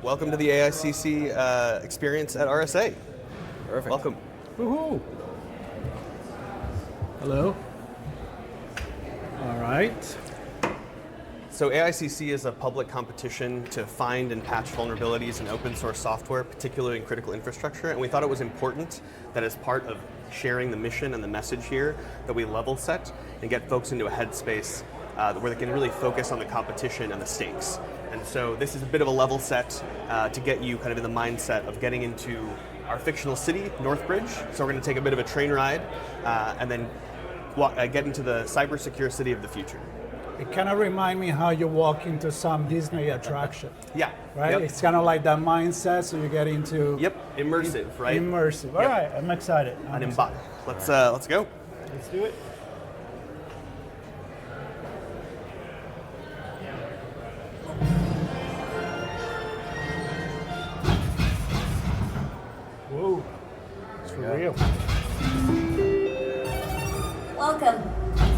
Welcome to the AIxCC experience at RSA. Perfect. Welcome. Woohoo! Hello. All right. So AIxCC is a public competition to find and patch vulnerabilities in open source software, particularly in critical infrastructure, and we thought it was important that as part of sharing the mission and the message here, that we level set and get folks into a headspace where they can really focus on the competition and the stakes. And so this is a bit of a level set to get you kind of in the mindset of getting into our fictional city, Northbridge. So we're going to take a bit of a train ride and then get into the cybersecure city of the future. It kind of reminds me how you walk into some Disney attraction. Yeah. Right? Yep. It's kind of like that mindset, so you get into... Yep, immersive, right? Immersive. All Yep. right, I'm excited. Let's go. Let's do it. Whoa, it's for real. Welcome.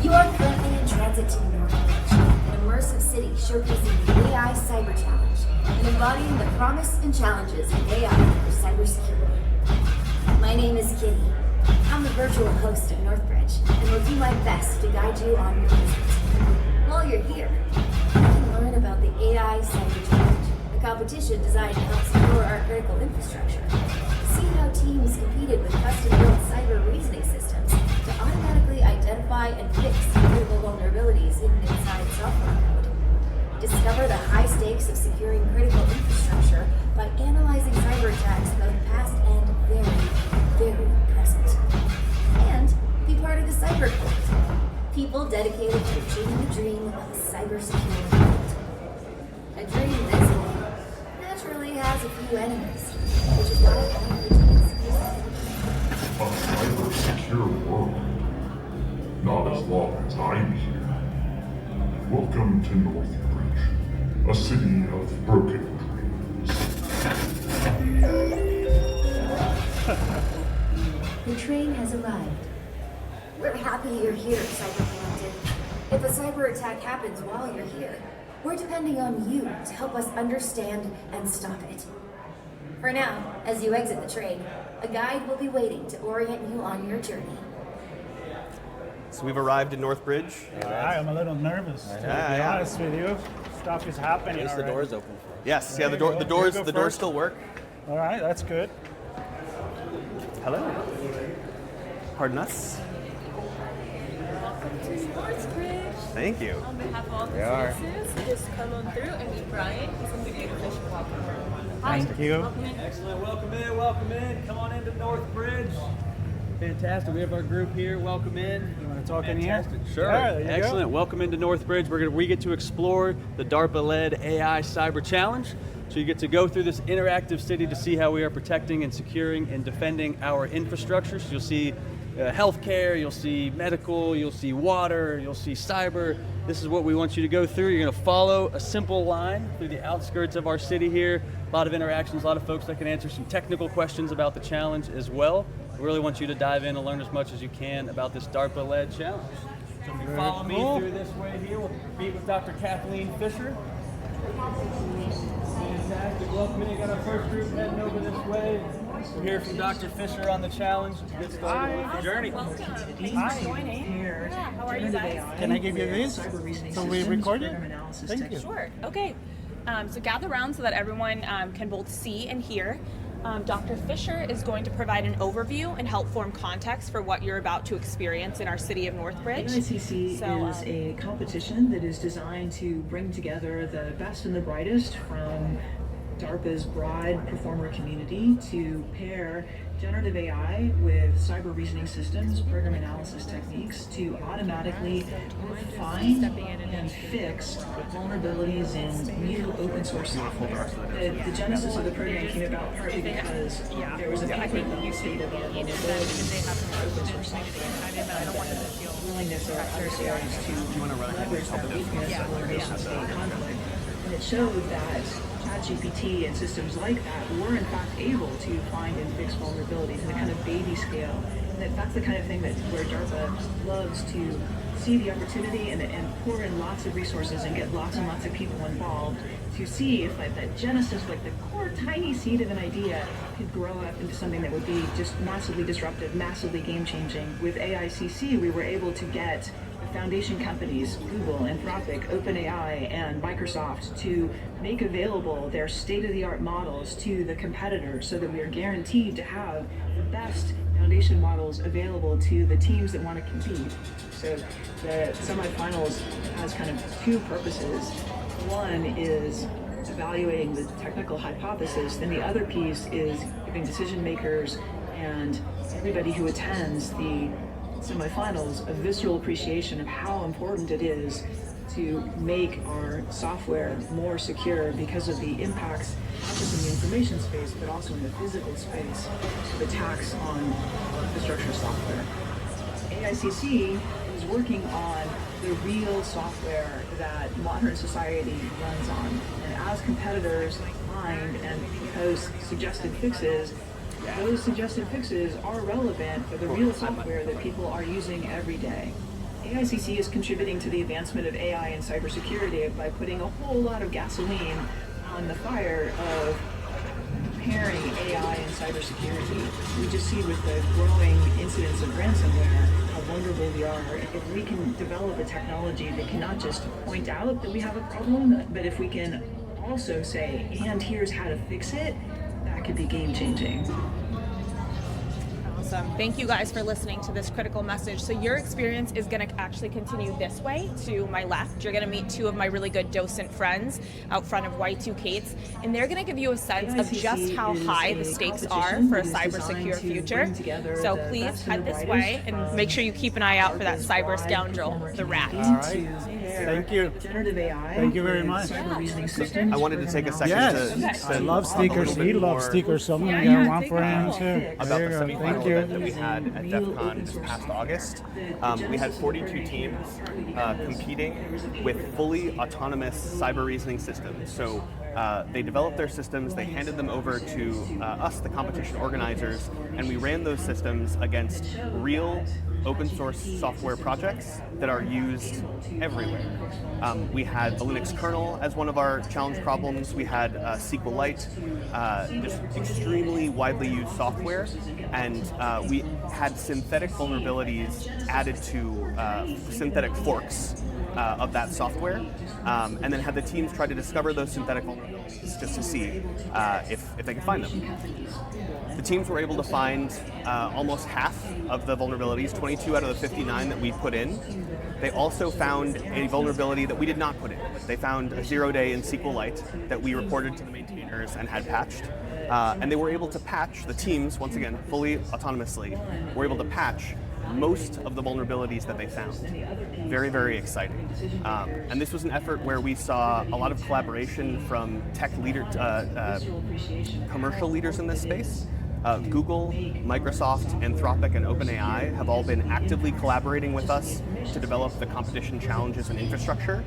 You are currently in transit to Northbridge, an immersive city showcasing the AI Cyber Challenge and embodying the promise and challenges of AI for cybersecurity. My name is Kitty. I'm the virtual host of Northbridge and will do my best to guide you on your visit. While you're here, you can learn about the AI Cyber Challenge, a competition designed to help secure our critical infrastructure. See how teams competed with custom-built cyber reasoning systems to automatically identify and fix critical vulnerabilities hidden inside software code. Discover the high stakes of securing critical infrastructure by analyzing cyber attacks both past and very present. And be part of the cyber cult, people dedicated to achieving the dream of a cybersecurity world. A dream that naturally has a few enemies, which is why I'm here to A cyber-secure world. Not as long as I'm here. Welcome to Northbridge, a city of broken dreams. The train has arrived. We're happy you're here, Cyber Collective. If a cyber attack happens while you're here, we're depending on you to help us understand and stop it. For now, as you exit the train, a guide will be waiting to orient you on your journey. So we've arrived in Northbridge. I'm a little nervous, to be honest with you. Stuff is happening. At least the door's open for us. Yes, There the you go. You go doors first. still work. All right, that's good. Hello. Pardon us. Welcome to Northbridge. Thank you. On behalf of all the citizens, just come on through and meet Brian. He's a media official. Welcome. Hi. Thank you. Welcome in. Excellent. Welcome in. Come on into Northbridge. Fantastic. We have our group here. Welcome in. You want to talk in here? Fantastic. Sure. Yeah, there you Excellent. go. Welcome into Northbridge. We get to explore the DARPA-led AI Cyber Challenge. So you get to go through this interactive city to see how we are protecting and securing and defending our infrastructure. So you'll see healthcare, you'll see medical, you'll see water, you'll see cyber. This is what we want you to go through. You're going to follow a simple line through the outskirts of our city here. A lot of interactions, a lot of folks that can answer some technical questions about the challenge as well. We really want you to dive in and learn as much as you can about this DARPA-led challenge. So if you follow me through this way here, we'll meet with Dr. Kathleen Fisher. Fantastic. Welcome in. Got our first group heading over this way. We'll hear from Dr. Fisher on the challenge to get started with the journey. Welcome. Thanks Hi. for joining. Yeah, how are you guys? Can I give you this? So we record it? Thank you. Sure. Okay. So gather around so that everyone can both see and hear. Dr. Fisher is going to provide an overview and help form context for what you're about to experience in our city of Northbridge. AIxCC is a competition that is designed to bring together the best and the brightest from DARPA's broad performer community to pair generative AI with cyber reasoning systems, program analysis techniques to automatically find and fix vulnerabilities in new open source software. The genesis of the program came about partly because there was a paper that stated that vulnerabilities in open source software, willingness of adversaries to leverage that weakness or nation-state conflict. And it showed that ChatGPT and systems like that were in fact able to find and fix vulnerabilities in a kind of baby scale. And that's the kind of thing where DARPA loves to see the opportunity and pour in lots of resources and get lots and lots of people involved to see if like that genesis, like the core tiny seed of an idea could grow up into something that would be just massively disruptive, massively game-changing. With AIxCC, we were able to get the foundation companies, Google, Anthropic, OpenAI, and Microsoft, to make available their state-of-the-art models to the competitors so that we are guaranteed to have the best foundation models available to the teams that want to compete. So the semifinals has kind of two purposes. One is evaluating the technical hypothesis, then the other piece is giving decision makers and everybody who attends the semifinals a visceral appreciation of how important it is to make our software more secure because of the impacts, not just in the information space, but also in the physical space of attacks on infrastructure software. AIxCC is working on the real software that modern society runs on. And as competitors find and propose suggested fixes, those suggested fixes are relevant for the real software that people are using every day. AIxCC is contributing to the advancement of AI and cybersecurity by putting a whole lot of gasoline on the fire of pairing AI and cybersecurity. We just see with the growing incidence of ransomware how vulnerable we are. If we can develop a technology that can not just point out that we have a problem, but if we can also say, and here's how to fix it, that could be game-changing. Awesome. Thank you guys for listening to this critical message. So your experience is going to actually continue this way to my left. You're going to meet two of my really good docent friends out front of Y2 Kates, and they're going to give you a sense of just how high the stakes are for a cybersecure future. So please head this way and make sure you keep an eye out for that cyber scoundrel, the rat. All right. Thank you. Generative AI. Thank you very much. Cyber reasoning systems. I wanted to take a second Yes, to I love stickers. He loves stickers, so I'm going to get one for him too. about There the you go. SemiFinal Thank event you. that we had at DEF CON this past August. We had 42 teams competing with fully autonomous cyber reasoning systems. So they developed their systems, they handed them over to us, the competition organizers, and we ran those systems against real open source software projects that are used everywhere. We had the Linux kernel as one of our challenge problems. We had SQLite, just extremely widely used software, and we had synthetic vulnerabilities added to synthetic forks of that software, and then had the teams try to discover those synthetic vulnerabilities just to see if they could find them. The teams were able to find almost half of the vulnerabilities, 22 out of the 59 that we put in. They also found a vulnerability that we did not put in. They found a 0-day in SQLite that we reported to the maintainers and had patched. And they were able to patch, the teams, once again, fully autonomously, were able to patch most of the vulnerabilities that they found. Very, very exciting. And this was an effort where we saw a lot of collaboration from tech leaders, commercial leaders in this space. Google, Microsoft, Anthropic, and OpenAI have all been actively collaborating with us to develop the competition challenges and infrastructure.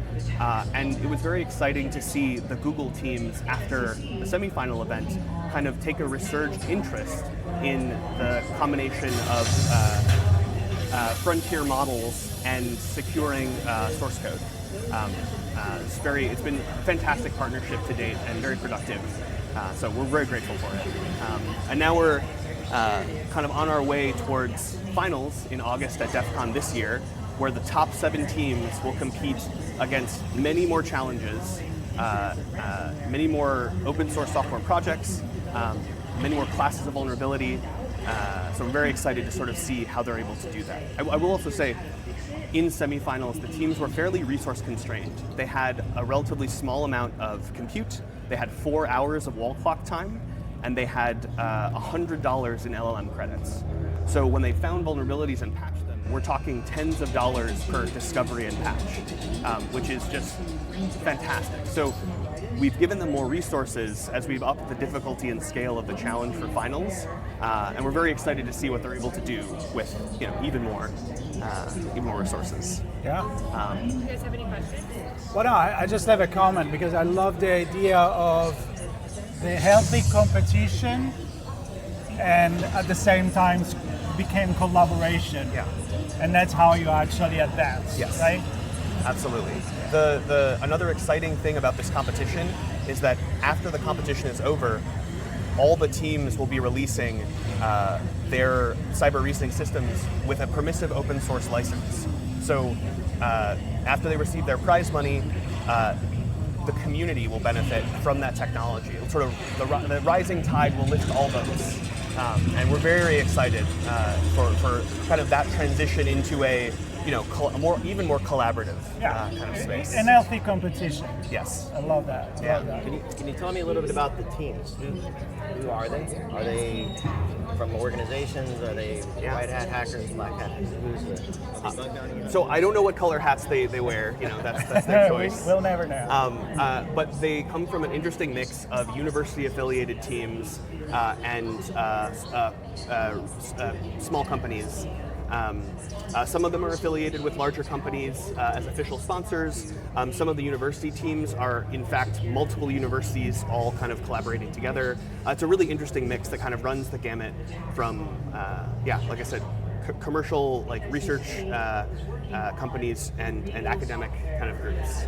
And it was very exciting to see the Google teams after the semifinal event kind of take a resurged interest in the combination of frontier models and securing source code. It's been a fantastic partnership to date and very productive. So we're very grateful for it. And now we're kind of on our way towards finals in August at DEF CON this year, where the top 7 teams will compete against many more challenges, many more open source software projects, many more classes of vulnerability. So I'm very excited to sort of see how they're able to do that. I will also say, in semifinals, the teams were fairly resource constrained. They had a relatively small amount of compute. They had 4 hours of wall clock time, and they had $100 in LLM credits. So when they found vulnerabilities and patched them, we're talking tens of dollars per discovery and patch, which is just fantastic. So we've given them more resources as we've upped the difficulty and scale of the challenge for finals, and we're very excited to see what they're able to do with even more resources. Yeah. Do you guys have any questions? Well, no, I just have a comment because I love the idea of the healthy competition and at the same time became collaboration. Yeah. and that's how you actually advance, Yes. right? Absolutely. Another exciting thing about this competition is that after the competition is over, all the teams will be releasing their cyber reasoning systems with a permissive open source license. So after they receive their prize money, the community will benefit from that technology. It'll sort of the rising tide will lift all boats, and we're very excited for kind of that transition into a even more collaborative kind of space. An healthy competition. Yes. I love that. Yeah. Love that. Can you tell me a little bit about the teams? Who are they? Are they from organizations? Are they white hat hackers, black hat hackers? Who's the So I don't know what color hats they wear. That's their choice. We'll never know. But they come from an interesting mix of university-affiliated teams and small companies. Some of them are affiliated with larger companies as official sponsors. Some of the university teams are, in fact, multiple universities all kind of collaborating together. It's a really interesting mix that kind of runs the gamut from, like I said, commercial, like research companies and academic kind of groups.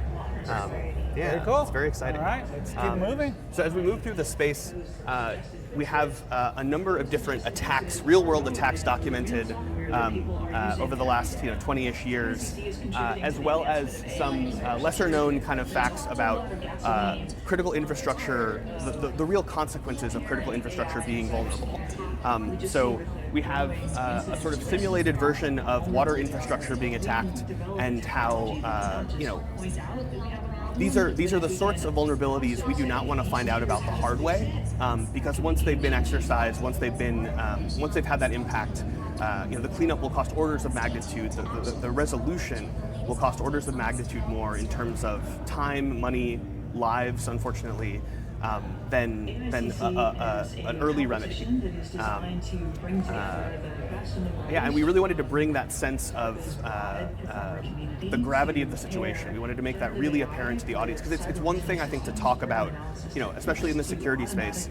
Very cool. It's very exciting. All right, let's keep moving. So as we move through the space, we have a number of different attacks, real-world attacks documented over the last 20-ish years, as well as some lesser-known kind of facts about critical infrastructure, the real consequences of critical infrastructure being vulnerable. So we have a sort of simulated version of water infrastructure being attacked, and how these are the sorts of vulnerabilities we do not want to find out about the hard way, because once they've been exercised, once they've had that impact, the cleanup will cost orders of magnitude. The resolution will cost orders of magnitude more in terms of time, money, lives, unfortunately, than an early remedy. And we really wanted to bring that sense of the gravity of the situation. We wanted to make that really apparent to the audience, because it's one thing, I think, to talk about, especially in the security space.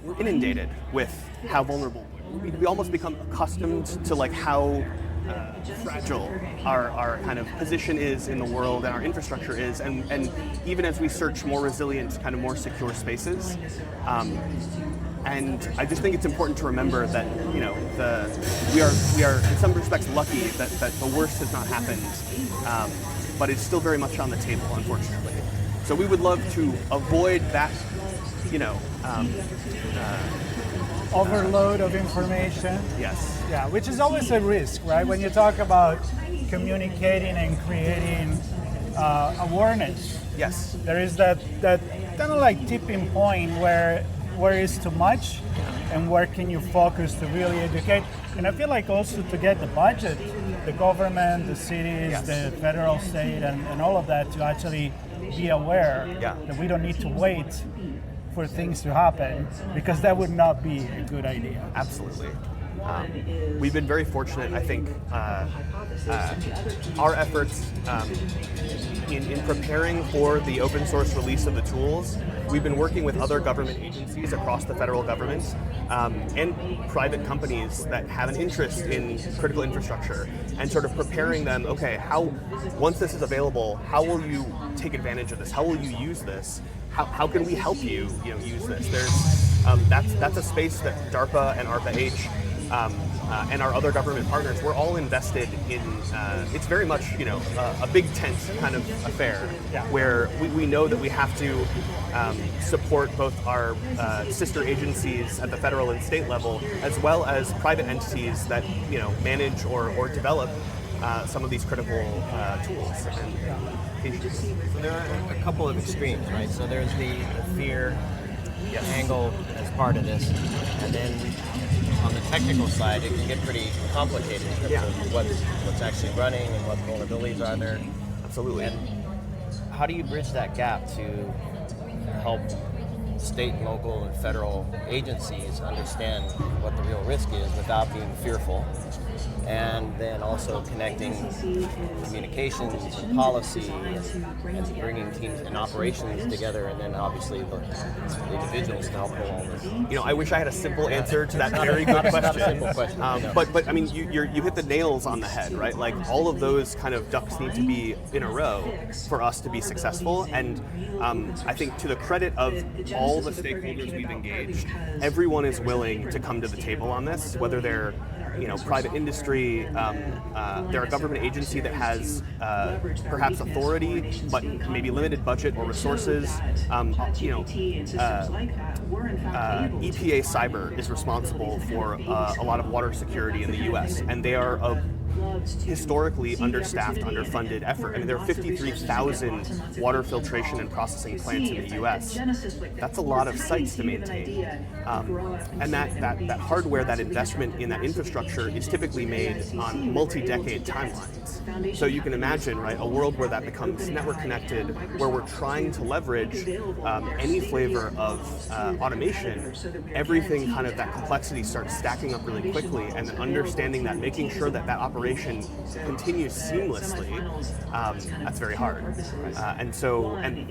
We're inundated with how vulnerable. We almost become accustomed to how fragile our kind of position is in the world and our infrastructure is, and even as we search more resilient, kind of more secure spaces. And I just think it's important to remember that we are in some respects lucky that the worst has not happened, but it's still very much on the table, unfortunately. So we would love to avoid that, overload of information. Yes. Yeah, which is always a risk, right? When you talk about communicating and creating awareness. Yes. There is that kind of like tipping point where is too much and where can you focus to really educate. And I feel like also to get the budget, the government, the cities, Yes. the federal, state, and all of that to actually be aware that we don't need to wait for things to happen, because that would not be a good idea. Absolutely. We've been very fortunate, I think, our efforts in preparing for the open source release of the tools. We've been working with other government agencies across the federal government and private companies that have an interest in critical infrastructure, and sort of preparing them, okay, once this is available, how will you take advantage of this? How will you use this? How can we help you, use this? That's a space that DARPA and ARPA-H and our other government partners, we're all invested in. It's very much, a big tent kind of affair, where we know that we have to support both our sister agencies at the federal and state level, as well as private entities that manage or develop some of these critical tools and features. So there are a couple of extremes, right? So there's the fear angle as part of this, and then on the technical side, it can get pretty complicated in terms of what's actually running and what vulnerabilities are there. Absolutely. And how do you bridge that gap to help state, local, and federal agencies understand what the real risk is without being fearful, and then also connecting communications and policy and bringing teams and operations together, and then obviously the individuals to help pull all this. You know, I wish I had a simple answer to that very Not good a question. simple question. No. But I mean, you hit the nails on the head, right? Like all of those kind of ducks need to be in a row for us to be successful. And I think to the credit of all the stakeholders we've engaged, everyone is willing to come to the table on this, whether they're private industry, they're a government agency that has perhaps authority, but maybe limited budget or resources. EPA Cyber is responsible for a lot of water security in the U.S., and they are a historically understaffed, underfunded effort. I mean, there are 53,000 water filtration and processing plants in the U.S. That's a lot of sites to maintain. And that hardware, that investment in that infrastructure is typically made on multi-decade timelines. So you can imagine, right, a world where that becomes network connected, where we're trying to leverage any flavor of automation, everything kind of that complexity starts stacking up really quickly, and then understanding that, making sure that operation continues seamlessly, that's very hard. And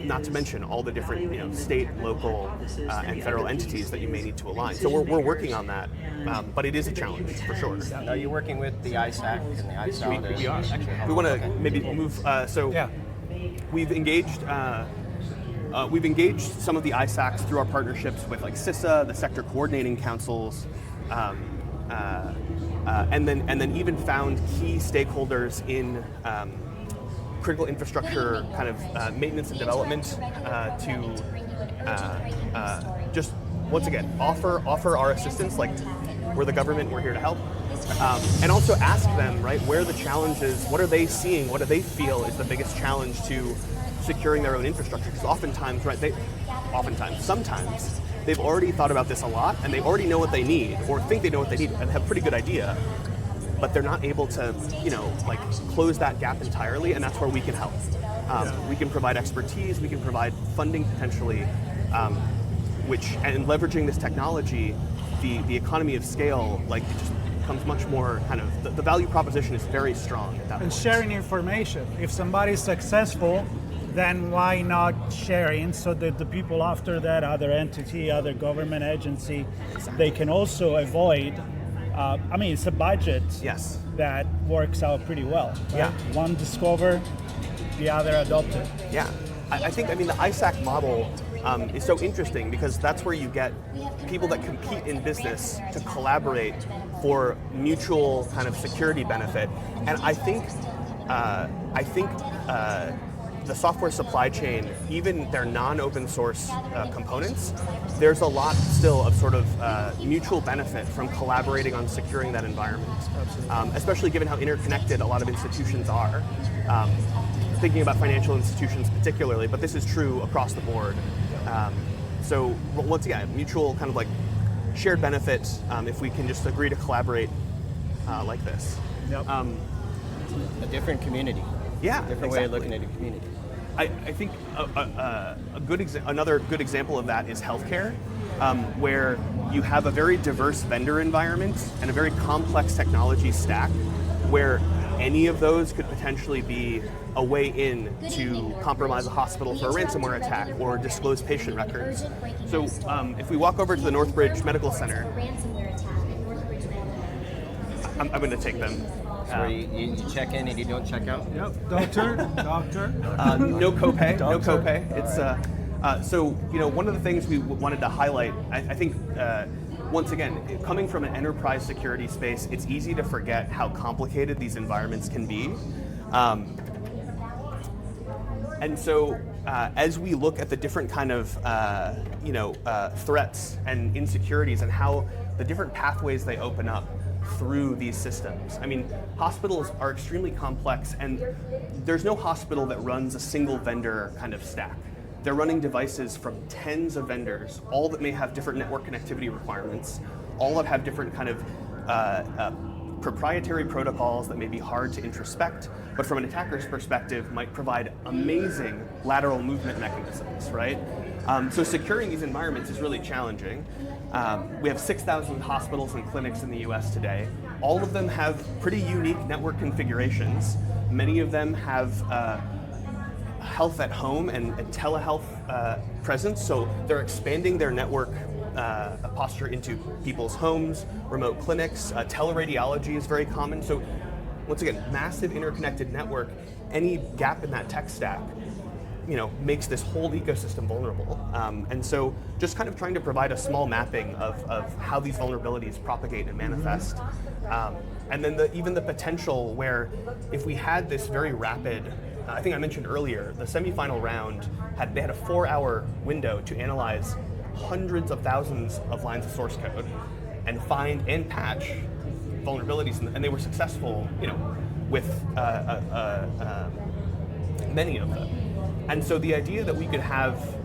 not to mention all the different state, local, and federal entities that you may need to align. So we're working on that, but it is a challenge for sure. Are you working with the AIxCC and the AIxCC? We are. We want to maybe move. We've engaged. We've engaged some of the AIxCCs through our partnerships with like CISA, the sector coordinating councils, and then even found key stakeholders in critical infrastructure kind of maintenance and development to just once again offer our assistance. Like, we're the government, we're here to help, and also ask them, right, where the challenges, what are they seeing, what do they feel is the biggest challenge to securing their own infrastructure? Because sometimes they've already thought about this a lot, and they already know what they need, or think they know what they need, and have a pretty good idea, but they're not able to, close that gap entirely, and that's where we can help. We can provide expertise, we can provide funding potentially, and leveraging this technology, the economy of scale, it just becomes much more kind of, the value proposition is very strong at that point. And sharing information. If somebody's successful, then why not sharing so that the people after that, other entity, other government agency, they can also avoid, it's a budget that works out pretty well. Right? Yeah. One discover, the other adopted. Yeah. I think, the AIxCC model is so interesting because that's where you get people that compete in business to collaborate for mutual kind of security benefit. And I think the software supply chain, even their non-open source components, there's a lot still of sort of mutual benefit from collaborating on securing that environment, especially given how interconnected a lot of institutions are. Thinking about financial institutions particularly, but this is true across the board. So once again, mutual kind of like shared benefits if we can just agree to collaborate like this. Yep. A different community. Yeah, different way of looking at a community. I think another good example of that is healthcare, where you have a very diverse vendor environment and a very complex technology stack, where any of those could potentially be a way in to compromise a hospital for a ransomware attack or disclose patient records. So if we walk over to the Northbridge Medical Center, I'm going to take them. So you check in and you don't check out? Yep, doctor. No copay, no copay. It's so one of the things we wanted to highlight. I think once again, coming from an enterprise security space, it's easy to forget how complicated these environments can be. And so as we look at the different kind of threats and insecurities and how the different pathways they open up through these systems. Hospitals are extremely complex, and there's no hospital that runs a single vendor kind of stack. They're running devices from tens of vendors, all that may have different network connectivity requirements, all that have different kind of proprietary protocols that may be hard to introspect, but from an attacker's perspective might provide amazing lateral movement mechanisms, right? So securing these environments is really challenging. We have 6,000 hospitals and clinics in the US today. all of them have pretty unique network configurations. Many of them have health at home and telehealth presence, so they're expanding their network posture into people's homes, remote clinics. Teleradiology is very common. So once again, massive interconnected network. Any gap in that tech stack, makes this whole ecosystem vulnerable. And so just kind of trying to provide a small mapping of how these vulnerabilities propagate and manifest. And then even the potential where if we had this very rapid, I think I mentioned earlier, the semifinal round, they had a 4-hour window to analyze hundreds of thousands of lines of source code and find and patch vulnerabilities, and they were successful, with many of them. And so the idea that we could have,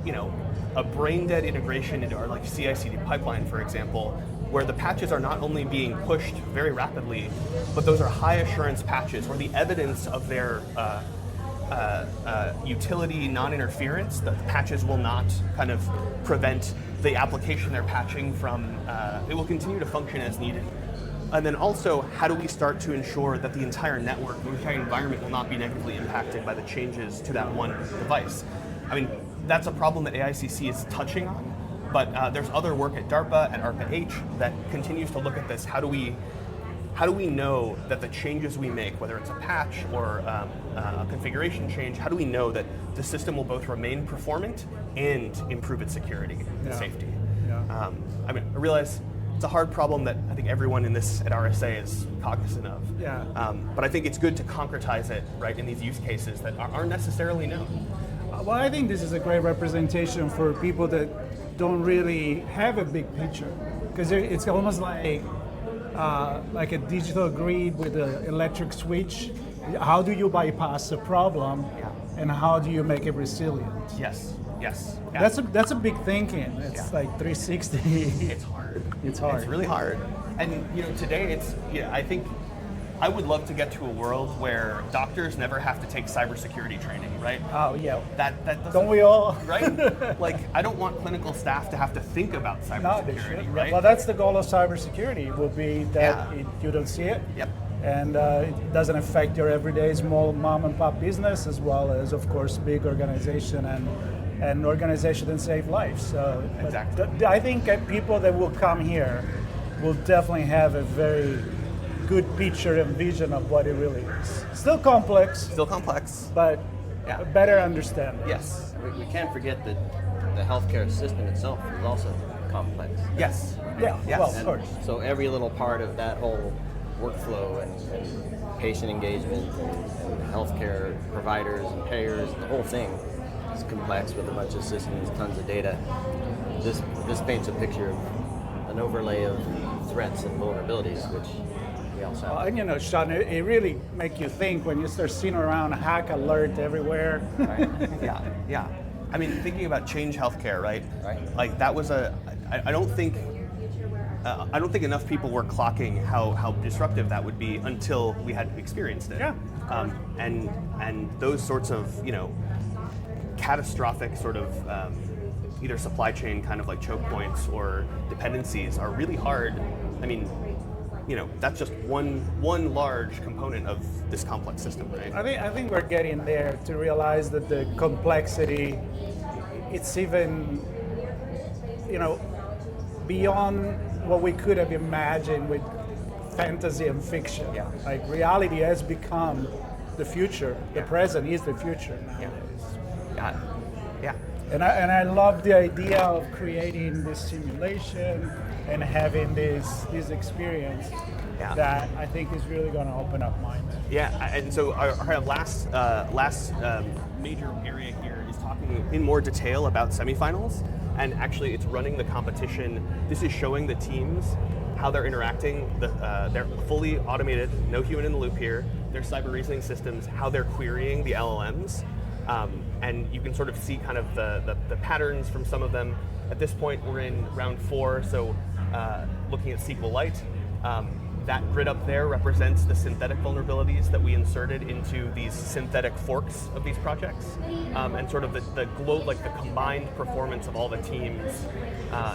a brain-dead integration into our CI/CD pipeline, for example, where the patches are not only being pushed very rapidly, but those are high assurance patches where the evidence of their utility non-interference, the patches will not kind of prevent the application they're patching from, it will continue to function as needed. And then also, how do we start to ensure that the entire network, the entire environment will not be negatively impacted by the changes to that one device? I mean, that's a problem that AIxCC is touching on, but there's other work at DARPA and ARPA-H that continues to look at this. How do we know that the changes we make, whether it's a patch or a configuration change, how do we know that the system will both remain performant and improve its security and safety? Yeah. I realize it's a hard problem that I think everyone in this at RSA is cognizant of. Yeah. But I think it's good to concretize it, right, in these use cases that aren't necessarily known. Well, I think this is a great representation for people that don't really have a big picture, because it's almost like a digital grid with an electric switch. How do you bypass a problem, and how do you make it resilient? Yes. Yeah. That's a big thinking. It's like 360. It's hard. It's hard. It's really hard. And today I think I would love to get to a world where doctors never have to take cybersecurity training, right? Oh yeah. That doesn't, don't we all? Right? I don't want clinical staff to have to think about cybersecurity, right? Well, that's the goal of cybersecurity. Will be that you don't see it. Yep. And it doesn't affect your everyday small mom and pop business, as well as, of course, big organization and organization that save lives. So exactly. I think people that will come here will definitely have a very good picture and vision of what it really is. Still complex, but better understand. Yes. We can't forget that the healthcare system itself is also complex. Yes. Yeah, Yes. well, of course. So every little part of that whole workflow and patient engagement and healthcare providers and payers, the whole thing is complex with a bunch of systems, tons of data. This paints a picture of an overlay of threats and vulnerabilities, which we also have. And Sean, it really makes you think when you start seeing around hack alert everywhere. Right? Yeah. I mean, thinking about Change Healthcare, right? Right. Like that was I don't think enough people were clocking how disruptive that would be until we had experienced it. Yeah. And those sorts of catastrophic sort of either supply chain kind of like choke points or dependencies are really hard. I mean, that's just one large component of this complex system, right? I think we're getting there to realize that the complexity, it's even, beyond what we could have imagined with fantasy and fiction. Yeah. Like reality has become the future. The present is the future nowadays. Yeah. And I love the idea of creating this simulation and having this experience that I think is really going to open up minds. Yeah, and so our last major area here is talking in more detail about semifinals, and actually it's running the competition. This is showing the teams how they're interacting. They're fully automated, no human in the loop here. Their cyber reasoning systems, how they're querying the LLMs. And you can sort of see kind of the patterns from some of them. At this point, we're in round 4, so looking at SQLite. that grid up there represents the synthetic vulnerabilities that we inserted into these synthetic forks of these projects, and sort of the combined performance of all the teams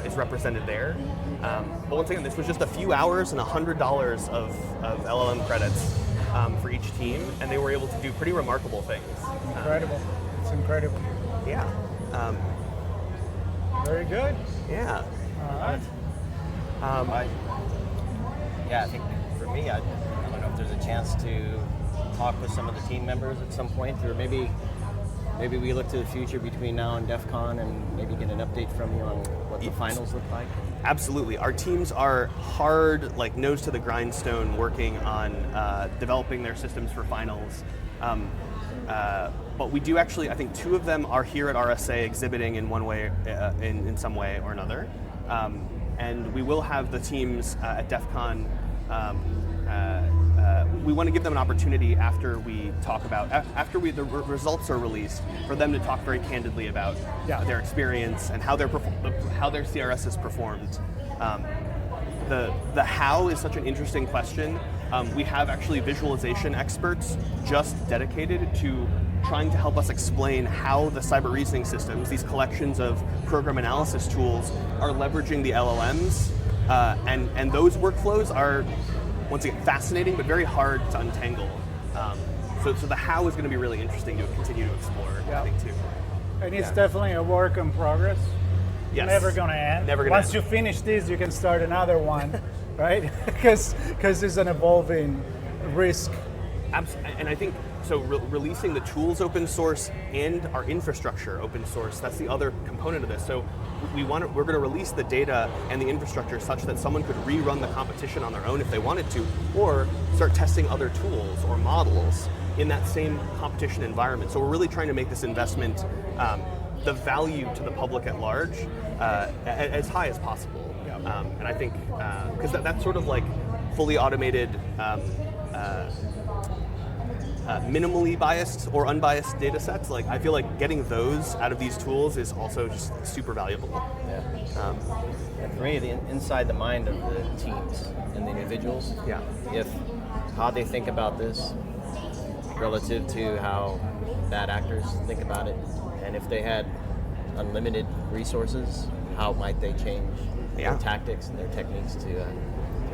is represented there. But once again, this was just a few hours and $100 of LLM credits for each team, and they were able to do pretty remarkable things. Incredible. It's incredible. Yeah. Very good. Yeah. All right. I think for me, I don't know if there's a chance to talk with some of the team members at some point, or maybe we look to the future between now and DEF CON and maybe get an update from you on what the finals look like. Absolutely. Our teams are hard, like nose to the grindstone, working on developing their systems for finals. But we do actually, I think 2 of them are here at RSA exhibiting in one way, in some way or another. And we will have the teams at DEF CON. We want to give them an opportunity after we talk about, the results are released, for them to talk very candidly about their experience and how their CRS has performed. The how is such an interesting question. We have actually visualization experts just dedicated to trying to help us explain how the cyber reasoning systems, these collections of program analysis tools, are leveraging the LLMs, and those workflows are, once again, fascinating but very hard to untangle. So the how is going to be really interesting to continue to explore, I think, too. And it's definitely a work in progress. Yes. Never going to end. Never gonna Once end. you finish this, you can start another one, right? Because it's an evolving risk. And I think, so releasing the tools open source and our infrastructure open source, that's the other component of this. So we're going to release the data and the infrastructure such that someone could rerun the competition on their own if they wanted to, or start testing other tools or models in that same competition environment. So we're really trying to make this investment, the value to the public at large, as high as possible. And I think, because that's sort of like fully automated, minimally biased or unbiased data sets, like I feel like getting those out of these tools is also just super valuable. Yeah. And for me, inside the mind of the teams and the individuals, if how they think about this relative to how bad actors think about it, and if they had unlimited resources, how might they change their tactics and their techniques to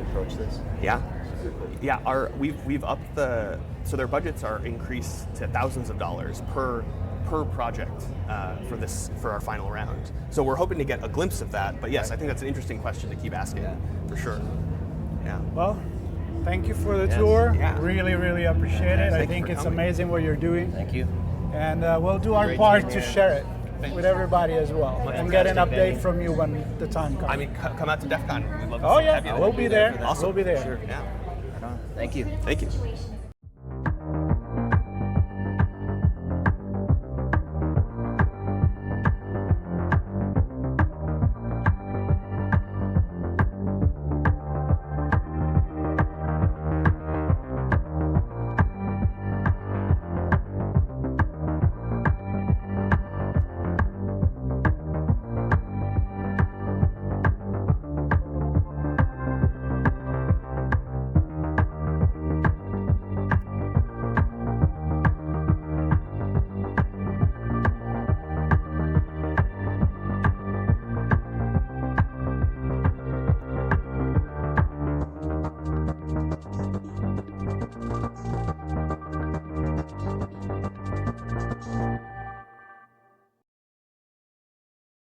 approach this? Yeah, we've upped so their budgets are increased to thousands of dollars per project for our final round. So we're hoping to get a glimpse of that. But yes, I think that's an interesting question to keep asking, for sure. Yeah. Well, thank you for the tour. Yeah. Really, really appreciate it. I think it's amazing what you're doing. Thank you. And we'll do our part to share it with everybody as well, and get an update from you when the time comes. I mean, come out to DEF CON. We'd love to have you there. We'll be there. Awesome. We'll be there. Sure. Yeah. Right on. Thank you. Thank you.